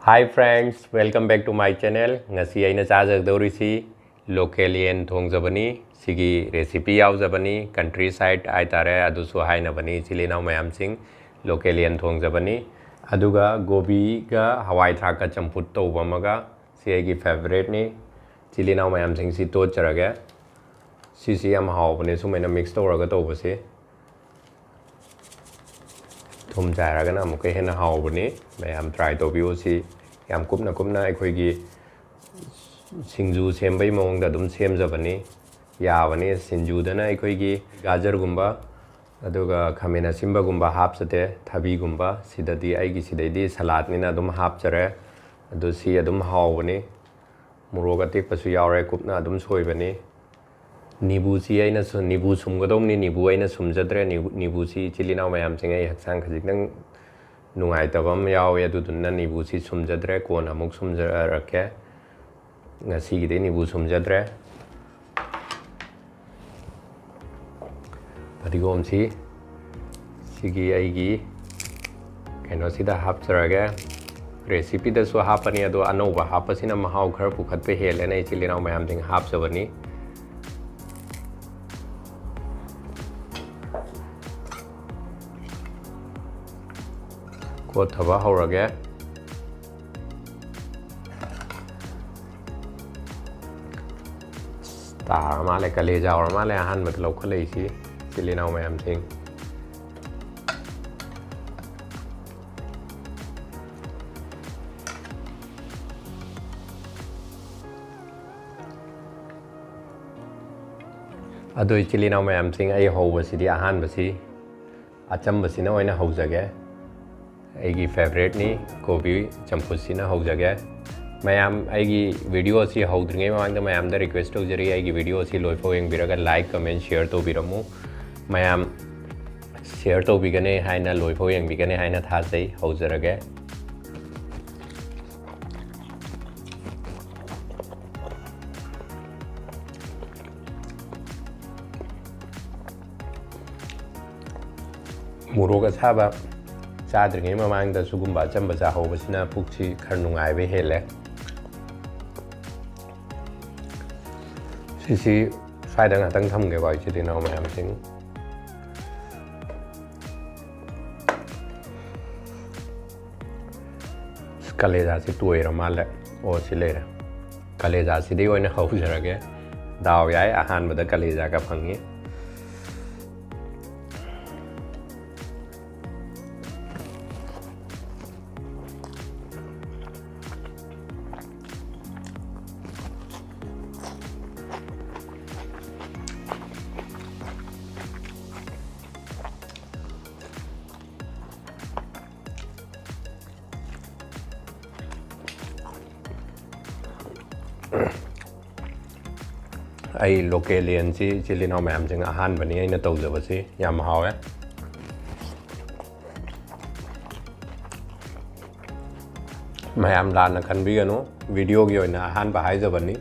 Hi friends, welcome back to my channel. Ngasi aina chajagdorisi local yen thongjabani sigi recipe yaujabani countryside aitare adusu hainabani chilinaw mayam sing local yen thongjabani aduga gobi ga hawai thak ka champut tawbamaga si agi favorite ni chilinaw mayam sing si tocharaga si am hawbane sumaina mix tawraga tawbase thum jairagana amuka hena hawbane mayam try tawbiyo si yam kupna aikoigi singju sembai mawongda dum semjabani yabani sinjudana aikoigi gajar gumba aduga khamena simba gumba hapsate thabi gumba sidadi aigi sidaidi salad nina dum hapchare adu si adum hawbani muroga tekpasu yawre kupna adum soibani nibu si aina so nibu sumgadom ni nibu aina sumjadre nibu si chilinaw mayam singai haksang khajiknang nungai tabam yawe adudunna nibu si sumjadre kona muk sumjarake ngasi gide nibu sumjadre padigom si sigi aigi kaino sida hapjarage recipe da so hapani ado anoba hapasina mahau khar pukhatpe helena chilinaw mayam sing hapjabani को थबा हौरगे तार माले कलेजा और माले आहान मतलब खले इसी चिलिनाव में हम सिंग अदो चिलिनाव में हम सिंग आई हौ बसिदी आहान बसी अचम बसिना ओइना हौजगे आईगी फेवरेट नी गोभी चंपुसीना हौजगे मैम आईगी वीडियो असी हौद्रिङै ममांगदा मैमदा रिक्वेस्ट तौजरी आईगी वीडियो असी लोइफाव येंबिरगा लाइक कमेंट शेयर तौबिरमु मैम शेयर तौबिगने हाइना लोइफाव येंबिगने हाइना थाजै हौजरगे मुरोगा साबा चाद्रिङै ममांगदा सुगुम्बा अचम्बा चाहौबसिना पुक्सी खर नुंगाइबे हेले सिसी स्वाइदा ngатang थमगे बाइ चिलिनाव मैम सिंग कलेजा से टोइरा माले ओ सिलेरे कलेजा सिदे ओइना हौजरगे दाव याय अहानबदा कलेजा का फंगी आई लोकल येन सी चिलिनाव मैम सिंग आहान बनी अइना तौजबसी याम हावे मैम लाना खनबिगनु वीडियो की ओइना आहान बाहायजबनी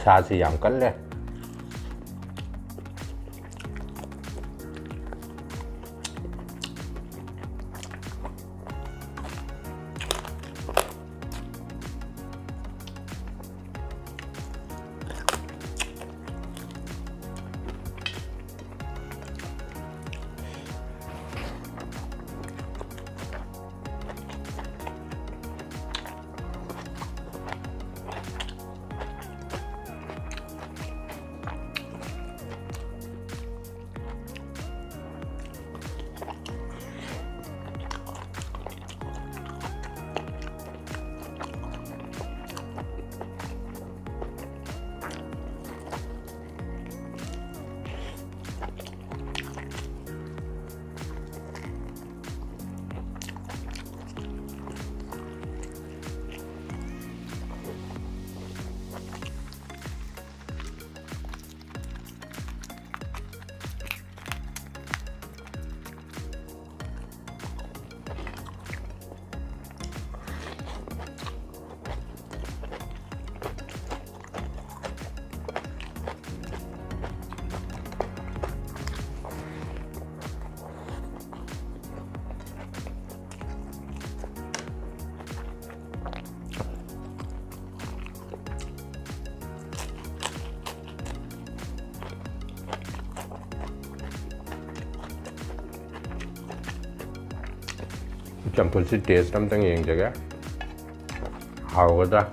सासी याम कल्ले ꯆꯝꯐꯨꯠꯁꯤ ꯇꯦꯁ ꯑꯝꯇꯪ ꯌꯦꯡꯖꯒꯦ ꯍꯥꯎꯒꯗ꯭ꯔꯥ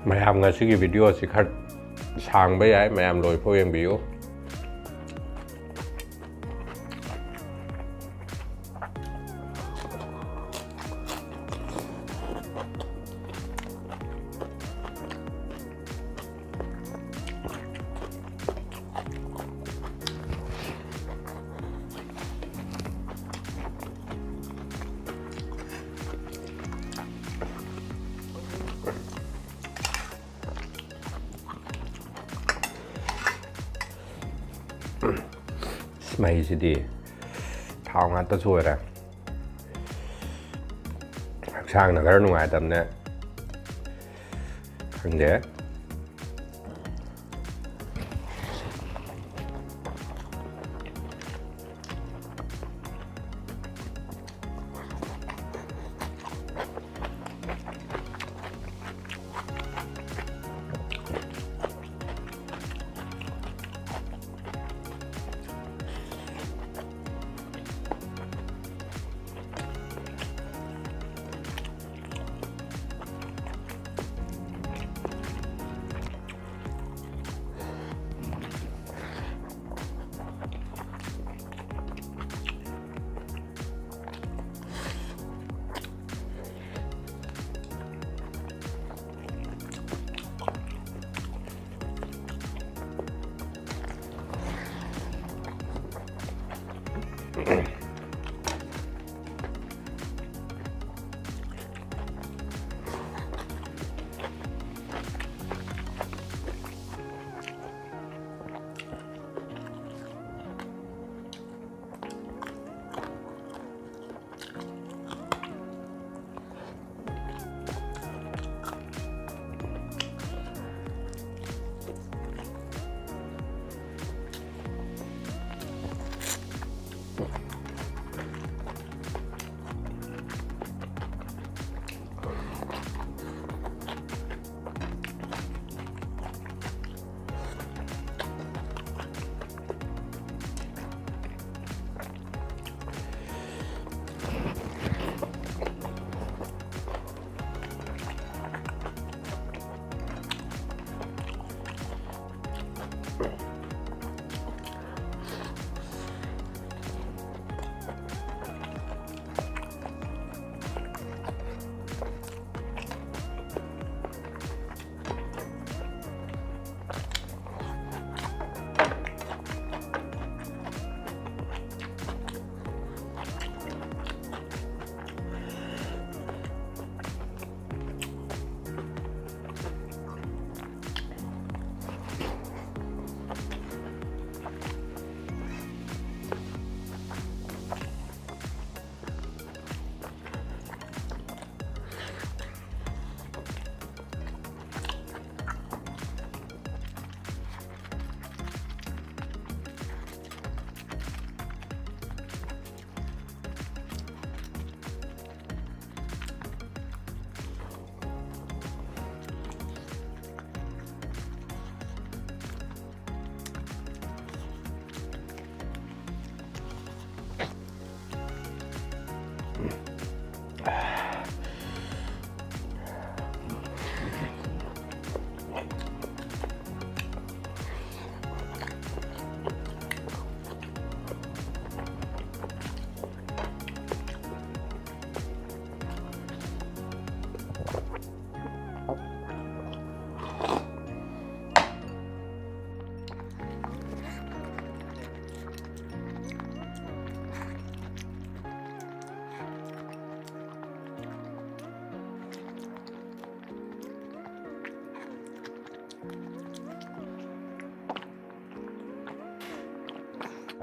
ꯃꯌꯥꯝ ꯉꯁꯤꯒꯤ ꯚꯤꯗꯤꯑꯣꯁꯤ ꯈꯔ ꯁꯥꯡꯕ ꯌꯥꯏ ꯃꯌꯥꯝ ꯂꯣꯏꯐꯥꯎ ꯌꯦꯡꯕꯤꯌꯨ ꯃꯩꯁꯤꯗꯤ ꯊꯥꯎ ꯉꯥꯛꯇꯁꯨ ꯑꯣꯏꯔꯦ ꯍꯛꯆꯥꯡꯅ ꯈꯔ ꯅꯨꯡꯉꯥꯏꯇꯕꯅꯦ ꯈꯪꯗꯦ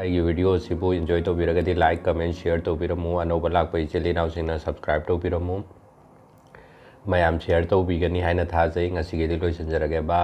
ꯑꯩꯒꯤ ꯚꯤꯗꯤꯑꯣ ꯑꯁꯤꯕꯨ ꯏꯟꯖꯣꯏ ꯇꯧꯕꯤꯔꯒꯗꯤ ꯂꯥꯏꯛ ꯀꯃꯦꯟ ꯁꯤꯌꯔ ꯇꯧꯕꯤꯔꯝꯃꯨ ꯑꯅꯧꯕ ꯂꯥꯛꯄ ꯏꯆꯤꯜ ꯏꯅꯥꯎꯁꯤꯡꯅ ꯁꯕꯁꯀ꯭ꯔꯥꯏꯕ ꯇꯧꯕꯤꯔꯝꯃꯨ ꯃꯌꯥꯝ ꯁꯤꯌꯔ ꯇꯧꯕꯤꯒꯅꯤ ꯍꯥꯏꯅ ꯊꯥꯖꯩ ꯉꯁꯤꯒꯤꯗꯤ ꯂꯣꯏꯁꯤꯟꯖꯔꯒꯦ ꯕꯥꯏ